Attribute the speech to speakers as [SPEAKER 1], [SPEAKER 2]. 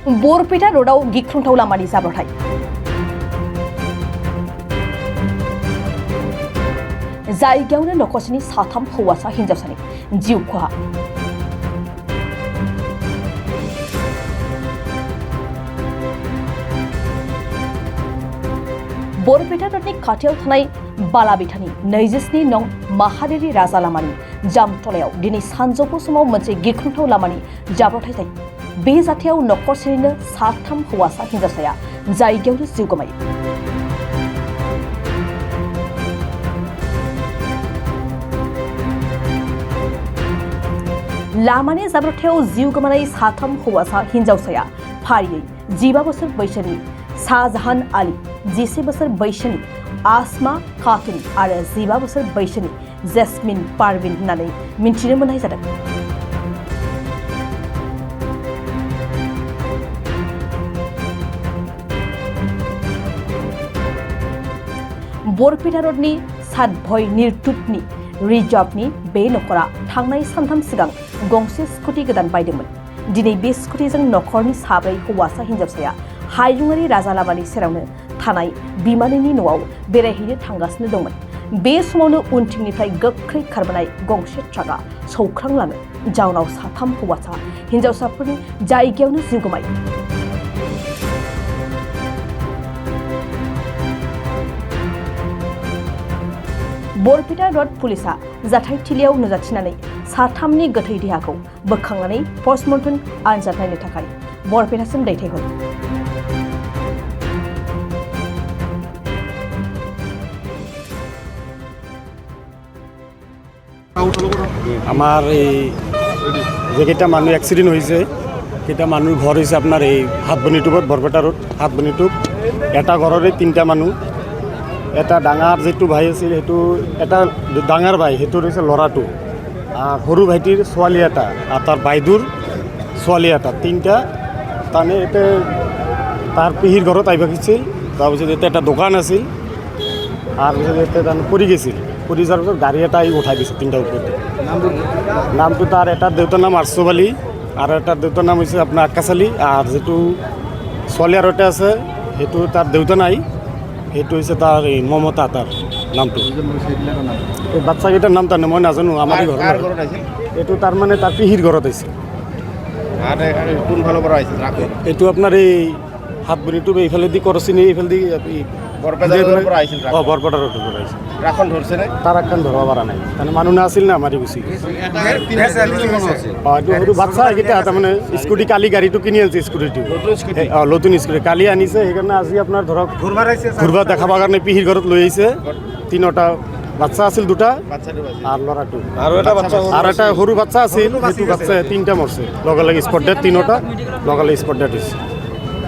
[SPEAKER 1] बरपेटा रोडआव गिख्रंथाव लामानि जाब्रबथाय। जायगायावनो नख'रसेनि साथाम हौवासा हिनजावसानि जिउ खहा। बरपेटा रोडनि खाथियाव थानाय बालाबिथानि 27 नं माहारियारि राजा लामानि जामतलायाव दिनै सानजौफु समाव मोनसे गिख्रंथाव लामानि जाब्रबथाय जायो। बे जाथायाव नख'रसेनिनो साथाम हौवासा हिनजावसाया जायगायावनो जिउ गोमायो। लामानि जाब्रबथायाव जिउ गोमानाय साथाम हौवासा हिनजावसाया फारियै 15 बोसोर बैसोनि शाहजाहान आली, 10 बोसोर बैसोनि आसमा खातुन आरो 15 बोसोर बैसोनि जेसमिन पारविन होननानै मिन्थिनो मोननाय जादों। बरपेटा रोडनि सातभय निरतुपनि रिजार्भनि बे नखरा थांनाय सानथाम सिगां गंसे स्कुटि गोदान बायदोंमोन। दिनै बे स्कुटिजों नखरनि साब्रै हौवासा हिनजावसाया हायुङारि राजा लामानि सेरावनो थानाय बिमानैनि न'आव बेरायहैनो थांगासिनो दंमोन। बे समावनो उनथिंनिफ्राय गोख्रै खारबोनाय गंसे ट्राकआ सौख्रांलाङो। जाउनाव साथाम हौवासा हिनजावसाफोरनि जायगायावनो जिउ गोमायो। बरपेटा रोड पुलिसा जाथायथिलियाव नुजाथिनानै साथामनि गोथै देहाखौ बोखांनानै पस्टमर्टम आनजाद नायनो थाखाय बरपेटासिम दैथायहरो।
[SPEAKER 2] আমার এই যেকেইটা মানুষ এক্সিডেন্ট হয়েছে সেইটা মানুষ ঘর হয়েছে আপনার এই হাতবনিটুপত বৰপেটা ৰোড হাতবনিটুপ। এটা ঘৰৰে 3টা মানুহ। এটা ডাঙৰ যেটো ভাই আছিল সেইটো এটা ডাঙৰ ভাই সেইটো হৈছে ল'ৰাটো, সৰু ভাইটিৰ ছোৱালী এটা আৰু তাৰ বাইদেউৰ ছোৱালী এটা, 3টা তাৰমানে এতিয়া তাৰ পেহীৰ ঘৰত আহিব খুজিছিল। তাৰপিছত এতিয়া এটা দোকান আছিল, তাৰপিছত এতিয়া তাৰমানে পৰি গৈছিল। পৰি যোৱাৰ পিছত গাড়ী এটা আহি উঠাই দিছে 3টা ওপৰতে। নামটো তাৰ এটাৰ দেউতাৰ নাম আৰচব আলী আৰু এটাৰ দেউতাৰ নাম হৈছে আপোনাৰ আকাশ আলী, আৰু যিটো ছোৱালী আৰু এটা আছে সেইটো তাৰ দেউতা নাই, সেইটো হৈছে তাৰ এই মমতা তাৰ নামটো। এই বাচ্চাকেইটাৰ নাম তাৰমানে মই নাজানো, আমাৰ ঘৰত এইটো তাৰমানে তাৰ পেহীৰ ঘৰত আহিছে।
[SPEAKER 3] কোনফালৰ পৰা আহিছিল?
[SPEAKER 2] এইটো আপোনাৰ এই হাতবনিটো এইফালেদি কৰচিনি এইফালেদি
[SPEAKER 3] বৰপেটা ৰোডৰ পৰা আহিছিল।
[SPEAKER 2] বৰপেটা ৰোডৰ পৰা আহিছিল।
[SPEAKER 3] ট্ৰাকখন ধৰছে নে?
[SPEAKER 2] তাৰ এখন ধৰব পৰা নাই, তাৰমানে মানুহ নাছিল না, মাৰি গুচি গৈছে। এইটো সৰু বাচ্চা এইকেইটা তাৰমানে স্কুটি কালি গাড়ীটো কিনি আনিছে, স্কুটিটো নতুন স্কুটি কালি আনিছে। সেইকাৰণে আজি আপোনাৰ ধৰক ঘূৰবা দেখাবৰ কাৰণে পেহীৰ ঘৰত লৈ আহিছে। 3টা বাচ্চা আছিল, 2টা আৰু ল'ৰাটো আৰু এটা সৰু বাচ্চা আছিল। সেইটো বাচ্চা 3টা মৰছে লগে লগে স্পট ডেথ, 3টা লগে লগে স্পট ডেথ হৈছে।